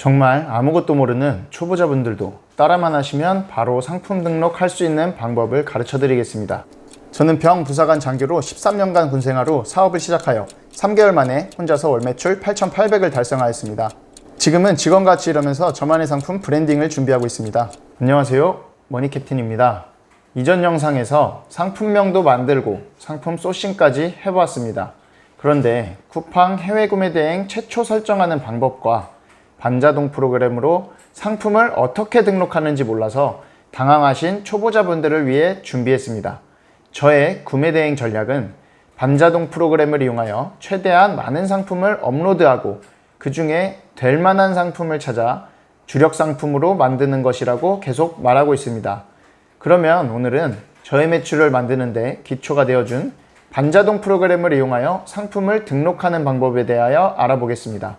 정말 아무것도 모르는 초보자분들도 따라만 하시면 바로 상품 등록할 수 있는 방법을 가르쳐 드리겠습니다. 저는 병부사관 장교로 13년간 군생활 후 사업을 시작하여 3개월 만에 혼자서 월 매출 8,800을 달성하였습니다. 지금은 직원같이 일하면서 저만의 상품 브랜딩을 준비하고 있습니다. 안녕하세요, 머니캡틴입니다. 이전 영상에서 상품명도 만들고 상품 소싱까지 해보았습니다. 그런데 쿠팡 해외 구매 대행 최초 설정하는 방법과 반자동 프로그램으로 상품을 어떻게 등록하는지 몰라서 당황하신 초보자분들을 위해 준비했습니다. 저의 구매 대행 전략은 반자동 프로그램을 이용하여 최대한 많은 상품을 업로드하고 그 중에 될 만한 상품을 찾아 주력 상품으로 만드는 것이라고 계속 말하고 있습니다. 그러면 오늘은 저의 매출을 만드는데 기초가 되어준 반자동 프로그램을 이용하여 상품을 등록하는 방법에 대하여 알아보겠습니다.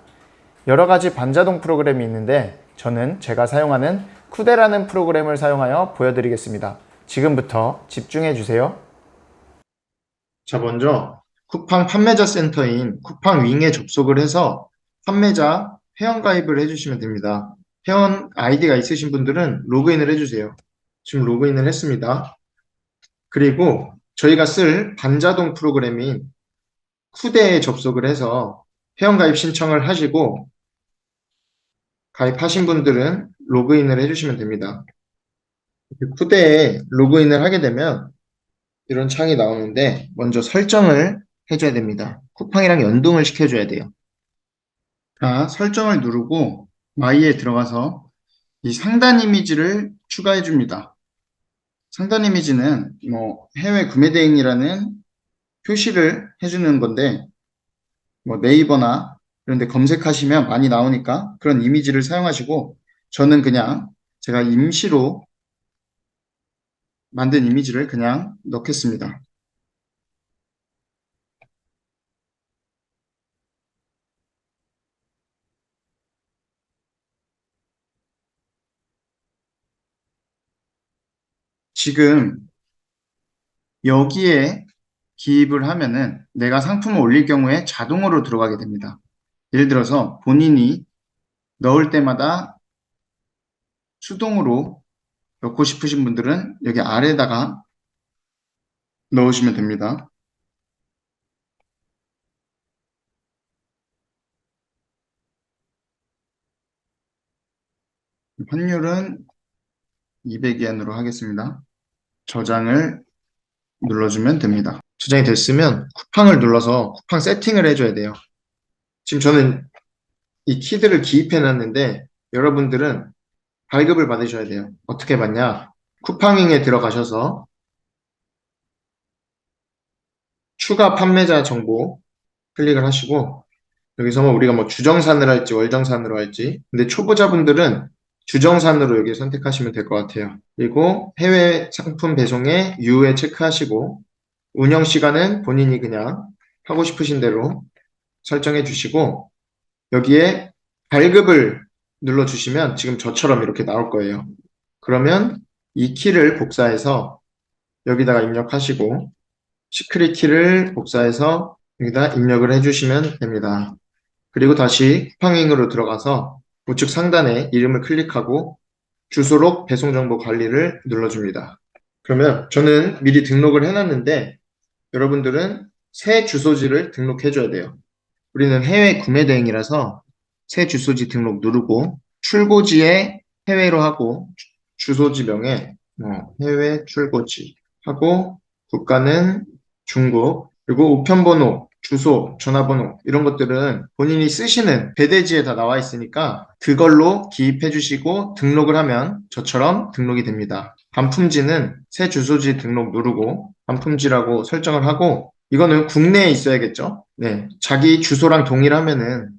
여러 가지 반자동 프로그램이 있는데 저는 제가 사용하는 쿠데라는 프로그램을 사용하여 보여드리겠습니다. 지금부터 집중해 주세요. 자, 먼저 쿠팡 판매자 센터인 쿠팡 윙에 접속을 해서 판매자 회원가입을 해주시면 됩니다. 회원 아이디가 있으신 분들은 로그인을 해주세요. 지금 로그인을 했습니다. 그리고 저희가 쓸 반자동 프로그램인 쿠데에 접속을 해서 회원가입 신청을 하시고 가입하신 분들은 로그인을 해주시면 됩니다. 쿠데에 로그인을 하게 되면 이런 창이 나오는데 먼저 설정을 해줘야 됩니다. 쿠팡이랑 연동을 시켜줘야 돼요. 자, 설정을 누르고 마이에 들어가서 이 상단 이미지를 추가해 줍니다. 상단 이미지는 해외 구매 대행이라는 표시를 해주는 건데 네이버나 이런 데 검색하시면 많이 나오니까 그런 이미지를 사용하시고 저는 그냥 제가 임시로 만든 이미지를 그냥 넣겠습니다. 지금 여기에 기입을 하면은 내가 상품을 올릴 경우에 자동으로 들어가게 됩니다. 예를 들어서 본인이 넣을 때마다 수동으로 넣고 싶으신 분들은 여기 아래다가 넣으시면 됩니다. 환율은 200위안으로 하겠습니다. 저장을 눌러주면 됩니다. 저장이 됐으면 쿠팡을 눌러서 쿠팡 세팅을 해줘야 돼요. 지금 저는 이 키들을 기입해 놨는데 여러분들은 발급을 받으셔야 돼요. 어떻게 받냐? 쿠팡잉에 들어가셔서 추가 판매자 정보 클릭을 하시고 여기서 우리가 주정산을 할지 월정산으로 할지 근데 초보자분들은 주정산으로 여기 선택하시면 될 것 같아요. 그리고 해외 상품 배송에 유에 체크하시고 운영 시간은 본인이 그냥 하고 싶으신 대로 설정해 주시고 여기에 발급을 눌러주시면 지금 저처럼 이렇게 나올 거예요. 그러면 이 키를 복사해서 여기다가 입력하시고 시크릿 키를 복사해서 여기다 입력을 해주시면 됩니다. 그리고 다시 쿠팡잉으로 들어가서 우측 상단에 이름을 클릭하고 주소록 배송정보 관리를 눌러줍니다. 그러면 저는 미리 등록을 해놨는데 여러분들은 새 주소지를 등록해줘야 돼요. 우리는 해외 구매 대행이라서 새 주소지 등록 누르고 출고지에 해외로 하고 주소지명에 해외 출고지 하고 국가는 중국 그리고 우편번호, 주소, 전화번호 이런 것들은 본인이 쓰시는 배대지에 다 나와 있으니까 그걸로 기입해 주시고 등록을 하면 저처럼 등록이 됩니다. 반품지는 새 주소지 등록 누르고 반품지라고 설정을 하고 이거는 국내에 있어야겠죠? 네, 자기 주소랑 동일하면은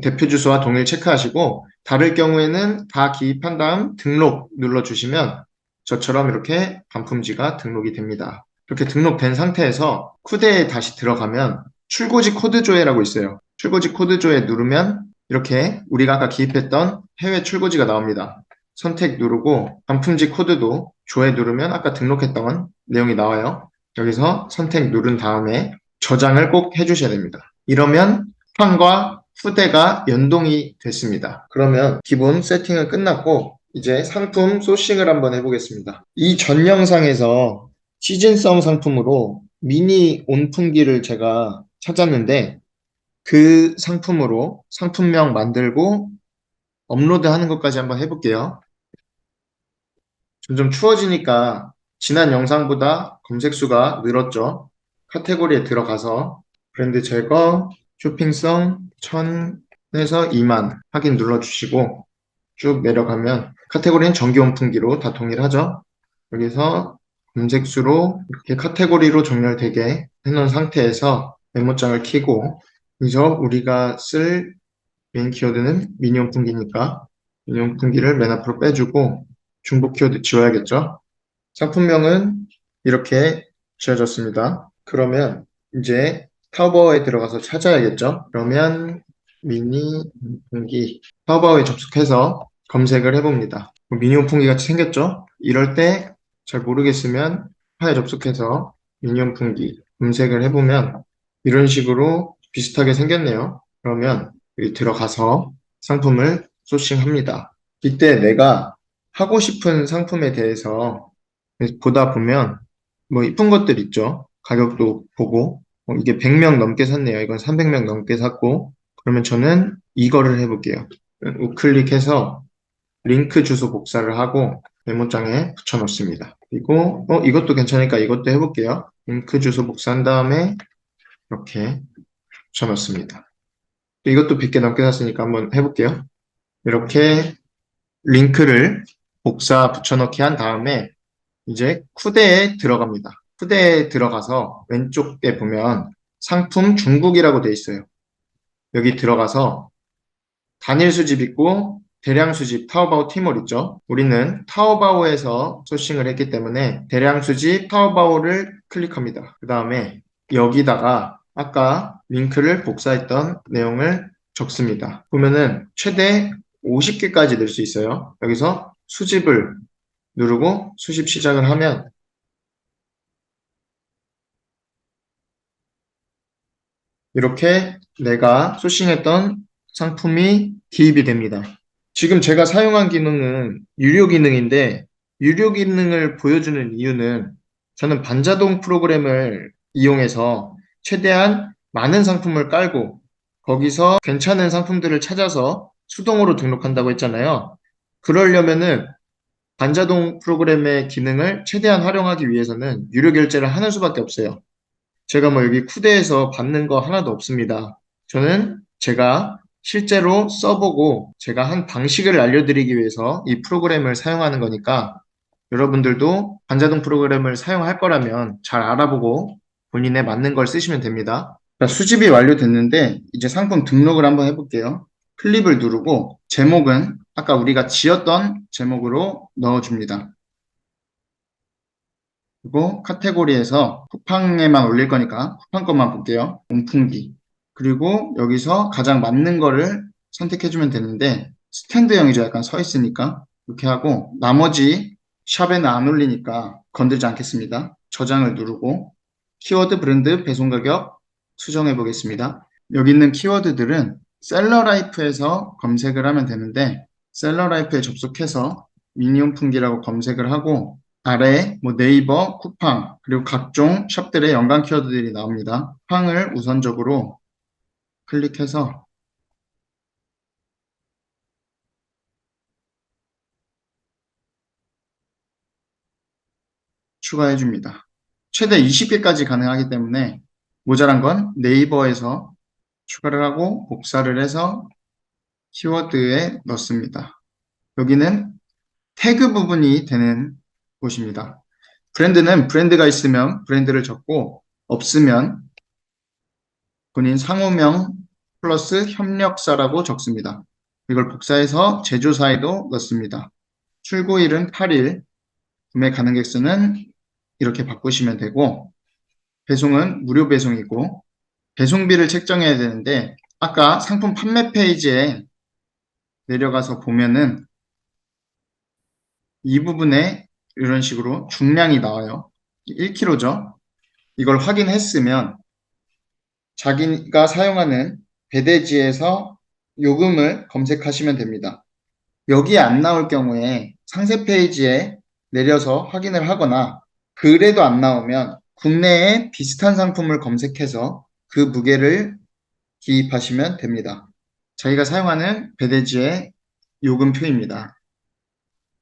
대표 주소와 동일 체크하시고 다를 경우에는 다 기입한 다음 등록 눌러주시면 저처럼 이렇게 반품지가 등록이 됩니다. 이렇게 등록된 상태에서 쿠데에 다시 들어가면 출고지 코드 조회라고 있어요. 출고지 코드 조회 누르면 이렇게 우리가 아까 기입했던 해외 출고지가 나옵니다. 선택 누르고 반품지 코드도 조회 누르면 아까 등록했던 내용이 나와요. 여기서 선택 누른 다음에 저장을 꼭 해주셔야 됩니다. 이러면 쿠팡과 후대가 연동이 됐습니다. 그러면 기본 세팅은 끝났고 이제 상품 소싱을 한번 해보겠습니다. 이 전 영상에서 시즌성 상품으로 미니 온풍기를 제가 찾았는데 그 상품으로 상품명 만들고 업로드하는 것까지 한번 해볼게요. 점점 추워지니까 지난 영상보다 검색 수가 늘었죠. 카테고리에 들어가서 브랜드 제거, 쇼핑성 1000에서 2만 확인 눌러주시고 쭉 내려가면 카테고리는 전기온풍기로 다 동일하죠. 여기서 검색수로 이렇게 카테고리로 정렬되게 해놓은 상태에서 메모장을 켜고 여기서 우리가 쓸 메인 키워드는 미니온풍기니까 미니온풍기를 맨 앞으로 빼주고 중복 키워드 지워야겠죠. 상품명은 이렇게 지어졌습니다. 그러면 이제 타오바오에 들어가서 찾아야겠죠. 그러면 미니 온풍기 타오바오에 접속해서 검색을 해봅니다. 미니 온풍기 같이 생겼죠? 이럴 때 잘 모르겠으면 파에 접속해서 미니 온풍기 검색을 해보면 이런 식으로 비슷하게 생겼네요. 그러면 여기 들어가서 상품을 소싱합니다. 이때 내가 하고 싶은 상품에 대해서 보다 보면 뭐 이쁜 것들 있죠. 가격도 보고 이게 100명 넘게 샀네요. 이건 300명 넘게 샀고 그러면 저는 이거를 해볼게요. 우클릭해서 링크 주소 복사를 하고 메모장에 붙여 넣습니다. 그리고 이것도 괜찮으니까 이것도 해볼게요. 링크 주소 복사한 다음에 이렇게 붙여 넣습니다. 이것도 100개 넘게 샀으니까 한번 해볼게요. 이렇게 링크를 복사 붙여넣기 한 다음에 이제 쿠대에 들어갑니다. 쿠대에 들어가서 왼쪽에 보면 상품 중국이라고 되어 있어요. 여기 들어가서 단일 수집 있고 대량 수집 타오바오 티몰 있죠. 우리는 타오바오에서 소싱을 했기 때문에 대량 수집 타오바오를 클릭합니다. 그 다음에 여기다가 아까 링크를 복사했던 내용을 적습니다. 보면은 최대 50개까지 넣을 수 있어요. 여기서 수집을 누르고 수집 시작을 하면 이렇게 내가 소싱했던 상품이 기입이 됩니다. 지금 제가 사용한 기능은 유료 기능인데 유료 기능을 보여주는 이유는 저는 반자동 프로그램을 이용해서 최대한 많은 상품을 깔고 거기서 괜찮은 상품들을 찾아서 수동으로 등록한다고 했잖아요. 그러려면은 반자동 프로그램의 기능을 최대한 활용하기 위해서는 유료 결제를 하는 수밖에 없어요. 제가 뭐 여기 쿠대에서 받는 거 하나도 없습니다. 저는 제가 실제로 써보고 제가 한 방식을 알려드리기 위해서 이 프로그램을 사용하는 거니까 여러분들도 반자동 프로그램을 사용할 거라면 잘 알아보고 본인에 맞는 걸 쓰시면 됩니다. 자, 수집이 완료됐는데 이제 상품 등록을 한번 해볼게요. 클립을 누르고 제목은 아까 우리가 지었던 제목으로 넣어줍니다. 그리고 카테고리에서 쿠팡에만 올릴 거니까 쿠팡 것만 볼게요. 온풍기. 그리고 여기서 가장 맞는 거를 선택해주면 되는데 스탠드형이죠. 약간 서 있으니까 이렇게 하고 나머지 샵에는 안 올리니까 건들지 않겠습니다. 저장을 누르고 키워드 브랜드 배송 가격 수정해 보겠습니다. 여기 있는 키워드들은 셀러라이프에서 검색을 하면 되는데 셀러라이프에 접속해서 미니온풍기라고 검색을 하고 아래에 뭐 네이버, 쿠팡, 그리고 각종 샵들의 연관 키워드들이 나옵니다. 쿠팡을 우선적으로 클릭해서 추가해 줍니다. 최대 20개까지 가능하기 때문에 모자란 건 네이버에서 추가를 하고 복사를 해서 키워드에 넣습니다. 여기는 태그 부분이 되는 곳입니다. 브랜드는 브랜드가 있으면 브랜드를 적고 없으면 본인 상호명 플러스 협력사라고 적습니다. 이걸 복사해서 제조사에도 넣습니다. 출고일은 8일, 구매 가능 객수는 이렇게 바꾸시면 되고 배송은 무료 배송이고 배송비를 책정해야 되는데 아까 상품 판매 페이지에 내려가서 보면은 이 부분에 이런 식으로 중량이 나와요. 1kg죠. 이걸 확인했으면 자기가 사용하는 배대지에서 요금을 검색하시면 됩니다. 여기에 안 나올 경우에 상세 페이지에 내려서 확인을 하거나 그래도 안 나오면 국내에 비슷한 상품을 검색해서 그 무게를 기입하시면 됩니다. 저희가 사용하는 배대지의 요금표입니다.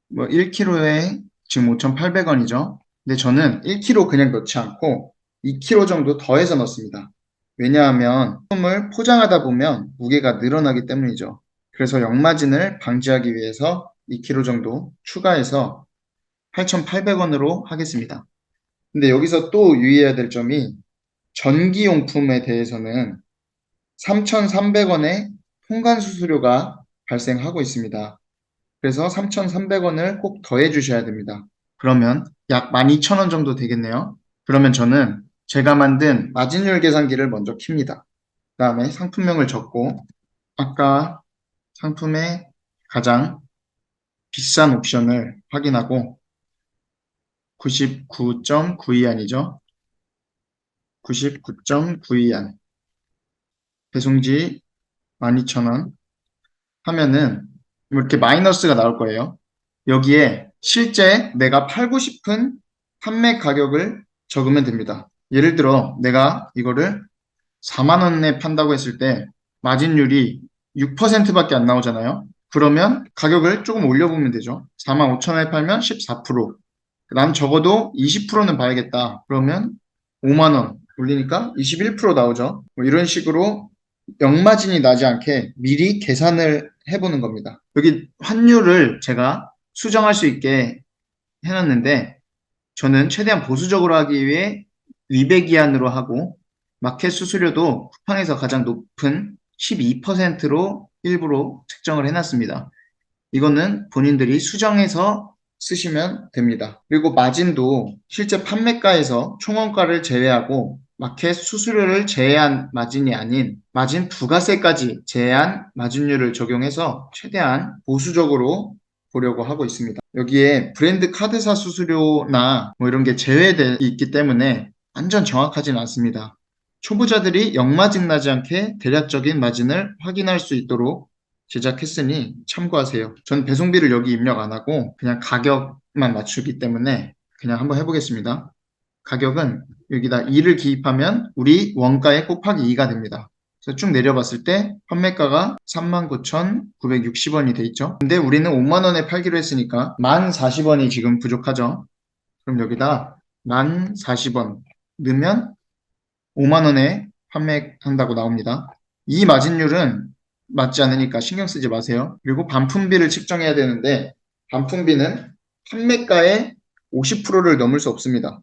뭐 1kg에 지금 5,800원이죠. 근데 저는 1kg 그냥 넣지 않고 2kg 정도 더해서 넣습니다. 왜냐하면 상품을 포장하다 보면 무게가 늘어나기 때문이죠. 그래서 역마진을 방지하기 위해서 2kg 정도 추가해서 8,800원으로 하겠습니다. 근데 여기서 또 유의해야 될 점이 전기용품에 대해서는 3,300원의 통관 수수료가 발생하고 있습니다. 그래서 3,300원을 꼭 더해 주셔야 됩니다. 그러면 약 12,000원 정도 되겠네요. 그러면 저는 제가 만든 마진율 계산기를 먼저 킵니다. 그 다음에 상품명을 적고 아까 상품의 가장 비싼 옵션을 확인하고 99.92안이죠. 99.92안 배송지 12,000원 하면은 이렇게 마이너스가 나올 거예요. 여기에 실제 내가 팔고 싶은 판매 가격을 적으면 됩니다. 예를 들어 내가 이거를 4만 원에 판다고 했을 때 마진율이 6%밖에 안 나오잖아요. 그러면 가격을 조금 올려보면 되죠. 4만 5천 원에 팔면 14%. 난 적어도 20%는 봐야겠다. 그러면 5만 원 올리니까 21% 나오죠. 뭐 이런 식으로 역마진이 나지 않게 미리 계산을 해보는 겁니다. 여기 환율을 제가 수정할 수 있게 해놨는데 저는 최대한 보수적으로 하기 위해 리베 기한으로 하고 마켓 수수료도 쿠팡에서 가장 높은 12%로 일부러 책정을 해놨습니다. 이거는 본인들이 수정해서 쓰시면 됩니다. 그리고 마진도 실제 판매가에서 총원가를 제외하고 마켓 수수료를 제외한 마진이 아닌 마진 부가세까지 제외한 마진율을 적용해서 최대한 보수적으로 보려고 하고 있습니다. 여기에 브랜드 카드사 수수료나 뭐 이런 게 제외되어 있기 때문에 완전 정확하진 않습니다. 초보자들이 역마진 나지 않게 대략적인 마진을 확인할 수 있도록 제작했으니 참고하세요. 전 배송비를 여기 입력 안 하고 그냥 가격만 맞추기 때문에 그냥 한번 해보겠습니다. 가격은 여기다 2를 기입하면 우리 원가의 곱하기 2가 됩니다. 그래서 쭉 내려봤을 때 판매가가 39,960원이 돼 있죠. 근데 우리는 5만 원에 팔기로 했으니까 1,040원이 지금 부족하죠. 그럼 여기다 1,040원 넣으면 5만 원에 판매한다고 나옵니다. 이 마진율은 맞지 않으니까 신경 쓰지 마세요. 그리고 반품비를 측정해야 되는데 반품비는 판매가의 50%를 넘을 수 없습니다.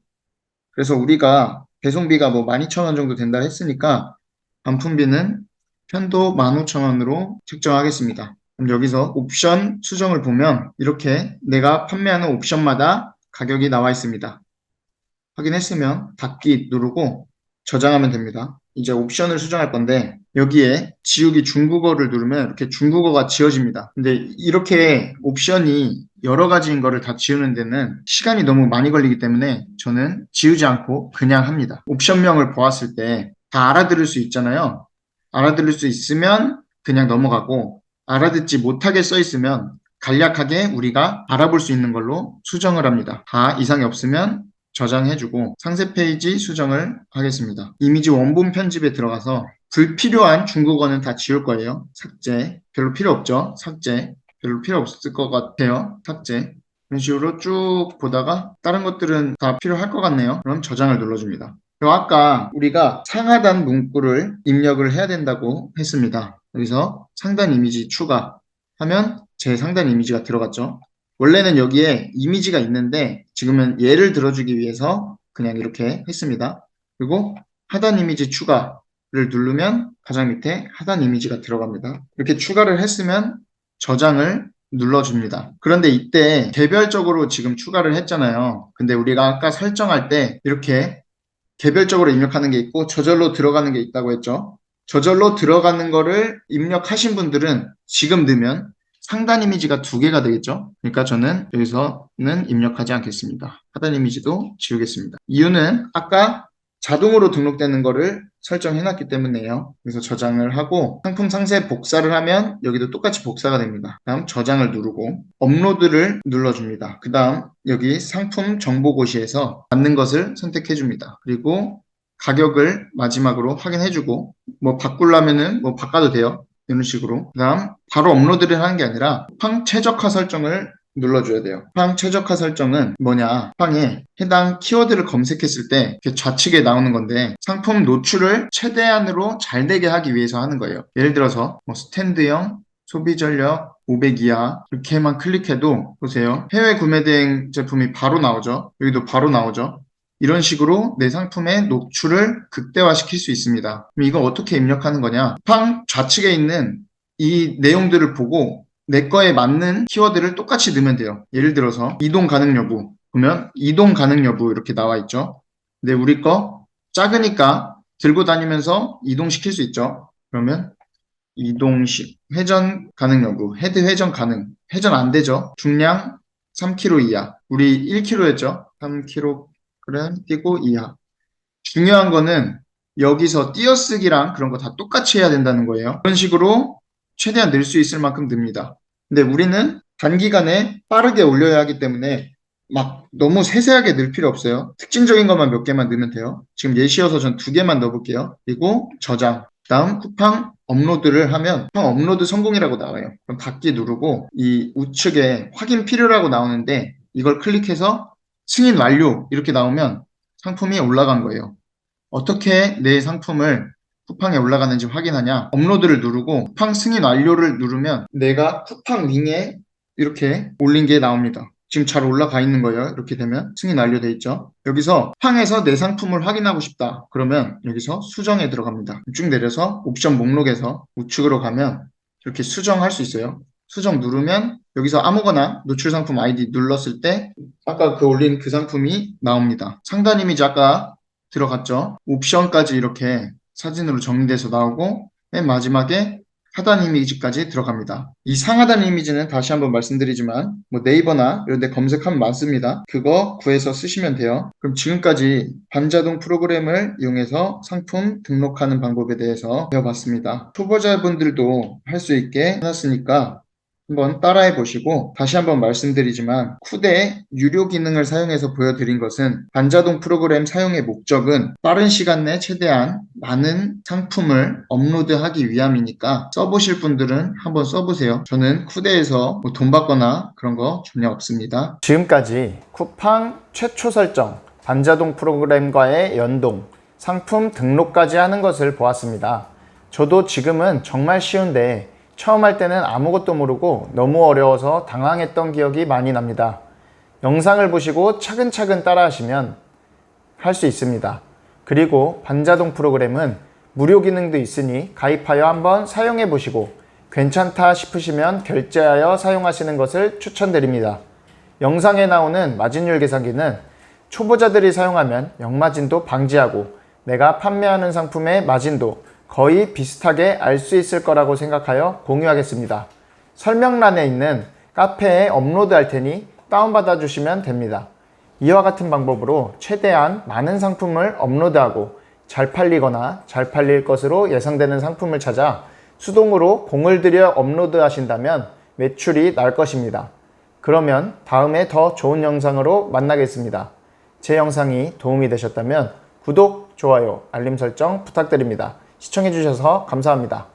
그래서 우리가 배송비가 뭐 12,000원 정도 된다 했으니까 반품비는 편도 15,000원으로 측정하겠습니다. 그럼 여기서 옵션 수정을 보면 이렇게 내가 판매하는 옵션마다 가격이 나와 있습니다. 확인했으면 닫기 누르고 저장하면 됩니다. 이제 옵션을 수정할 건데 여기에 지우기 중국어를 누르면 이렇게 중국어가 지워집니다. 근데 이렇게 옵션이 여러 가지인 거를 다 지우는 데는 시간이 너무 많이 걸리기 때문에 저는 지우지 않고 그냥 합니다. 옵션명을 보았을 때 다 알아들을 수 있잖아요. 알아들을 수 있으면 그냥 넘어가고 알아듣지 못하게 써 있으면 간략하게 우리가 알아볼 수 있는 걸로 수정을 합니다. 다 이상이 없으면 저장해주고 상세 페이지 수정을 하겠습니다. 이미지 원본 편집에 들어가서 불필요한 중국어는 다 지울 거예요. 삭제. 별로 필요 없죠? 삭제. 별로 필요 없을 것 같아요. 삭제. 이런 식으로 쭉 보다가 다른 것들은 다 필요할 것 같네요. 그럼 저장을 눌러줍니다. 그리고 아까 우리가 상하단 문구를 입력을 해야 된다고 했습니다. 여기서 상단 이미지 추가 하면 제 상단 이미지가 들어갔죠. 원래는 여기에 이미지가 있는데 지금은 예를 들어주기 위해서 그냥 이렇게 했습니다. 그리고 하단 이미지 추가를 누르면 가장 밑에 하단 이미지가 들어갑니다. 이렇게 추가를 했으면 저장을 눌러줍니다. 그런데 이때 개별적으로 지금 추가를 했잖아요. 근데 우리가 아까 설정할 때 이렇게 개별적으로 입력하는 게 있고 저절로 들어가는 게 있다고 했죠. 저절로 들어가는 거를 입력하신 분들은 지금 넣으면 상단 이미지가 두 개가 되겠죠. 그러니까 저는 여기서는 입력하지 않겠습니다. 하단 이미지도 지우겠습니다. 이유는 아까 자동으로 등록되는 거를 설정해놨기 때문에요. 그래서 저장을 하고 상품 상세 복사를 하면 여기도 똑같이 복사가 됩니다. 다음 저장을 누르고 업로드를 눌러줍니다. 그 다음 여기 상품 정보고시에서 맞는 것을 선택해줍니다. 그리고 가격을 마지막으로 확인해주고 뭐 바꾸려면은 뭐 바꿔도 돼요. 이런 식으로. 그 다음 바로 업로드를 하는 게 아니라 쿠팡 최적화 설정을 눌러줘야 돼요. 쿠팡 최적화 설정은 뭐냐? 쿠팡에 해당 키워드를 검색했을 때 이렇게 좌측에 나오는 건데 상품 노출을 최대한으로 잘 되게 하기 위해서 하는 거예요. 예를 들어서 뭐 스탠드형 소비 전력 500 이하 이렇게만 클릭해도 보세요. 해외 구매 대행 제품이 바로 나오죠. 여기도 바로 나오죠. 이런 식으로 내 상품의 노출을 극대화시킬 수 있습니다. 그럼 이거 어떻게 입력하는 거냐? 쿠팡 좌측에 있는 이 내용들을 보고 내 거에 맞는 키워드를 똑같이 넣으면 돼요. 예를 들어서 이동 가능 여부 보면 이동 가능 여부 이렇게 나와 있죠. 근데 우리 거 작으니까 들고 다니면서 이동시킬 수 있죠. 그러면 이동식 회전 가능 여부 헤드 회전 가능 회전 안 되죠. 중량 3kg 이하 우리 1kg였죠. 3kg 띄고 이하 중요한 거는 여기서 띄어쓰기랑 그런 거 다 똑같이 해야 된다는 거예요. 그런 식으로 최대한 늘 수 있을 만큼 듭니다. 근데 우리는 단기간에 빠르게 올려야 하기 때문에 막 너무 세세하게 넣을 필요 없어요. 특징적인 것만 몇 개만 넣으면 돼요. 지금 예시여서 전 2개만 넣어볼게요. 그리고 저장. 다음 쿠팡 업로드를 하면 쿠팡 업로드 성공이라고 나와요. 그럼 닫기 누르고 이 우측에 확인 필요라고 나오는데 이걸 클릭해서 승인 완료 이렇게 나오면 상품이 올라간 거예요. 어떻게 내 상품을 쿠팡에 올라가는지 확인하냐? 업로드를 누르고 쿠팡 승인 완료를 누르면 내가 쿠팡 링에 이렇게 올린 게 나옵니다. 지금 잘 올라가 있는 거예요. 이렇게 되면 승인 완료돼 있죠. 여기서 쿠팡에서 내 상품을 확인하고 싶다. 그러면 여기서 수정에 들어갑니다. 쭉 내려서 옵션 목록에서 우측으로 가면 이렇게 수정할 수 있어요. 수정 누르면 여기서 아무거나 노출 상품 아이디 눌렀을 때 아까 그 올린 그 상품이 나옵니다. 상단 이미지 아까 들어갔죠. 옵션까지 이렇게 사진으로 정리돼서 나오고 맨 마지막에 하단 이미지까지 들어갑니다. 이 상하단 이미지는 다시 한번 말씀드리지만 뭐 네이버나 이런 데 검색하면 많습니다. 그거 구해서 쓰시면 돼요. 그럼 지금까지 반자동 프로그램을 이용해서 상품 등록하는 방법에 대해서 배워봤습니다. 초보자분들도 할 수 있게 해놨으니까 한번 따라해 보시고 다시 한번 말씀드리지만 쿠데의 유료 기능을 사용해서 보여드린 것은 반자동 프로그램 사용의 목적은 빠른 시간 내 최대한 많은 상품을 업로드하기 위함이니까 써보실 분들은 한번 써보세요. 저는 쿠데에서 뭐 돈 받거나 그런 거 전혀 없습니다. 지금까지 쿠팡 최초 설정, 반자동 프로그램과의 연동, 상품 등록까지 하는 것을 보았습니다. 저도 지금은 정말 쉬운데 처음 할 때는 아무것도 모르고 너무 어려워서 당황했던 기억이 많이 납니다. 영상을 보시고 차근차근 따라 하시면 할 수 있습니다. 그리고 반자동 프로그램은 무료 기능도 있으니 가입하여 한번 사용해 보시고 괜찮다 싶으시면 결제하여 사용하시는 것을 추천드립니다. 영상에 나오는 마진율 계산기는 초보자들이 사용하면 역마진도 방지하고 내가 판매하는 상품의 마진도 거의 비슷하게 알 수 있을 거라고 생각하여 공유하겠습니다. 설명란에 있는 카페에 업로드 할 테니 다운받아 주시면 됩니다. 이와 같은 방법으로 최대한 많은 상품을 업로드하고 잘 팔리거나 잘 팔릴 것으로 예상되는 상품을 찾아 수동으로 공을 들여 업로드 하신다면 매출이 날 것입니다. 그러면 다음에 더 좋은 영상으로 만나겠습니다. 제 영상이 도움이 되셨다면 구독, 좋아요, 알림 설정 부탁드립니다. 시청해주셔서 감사합니다.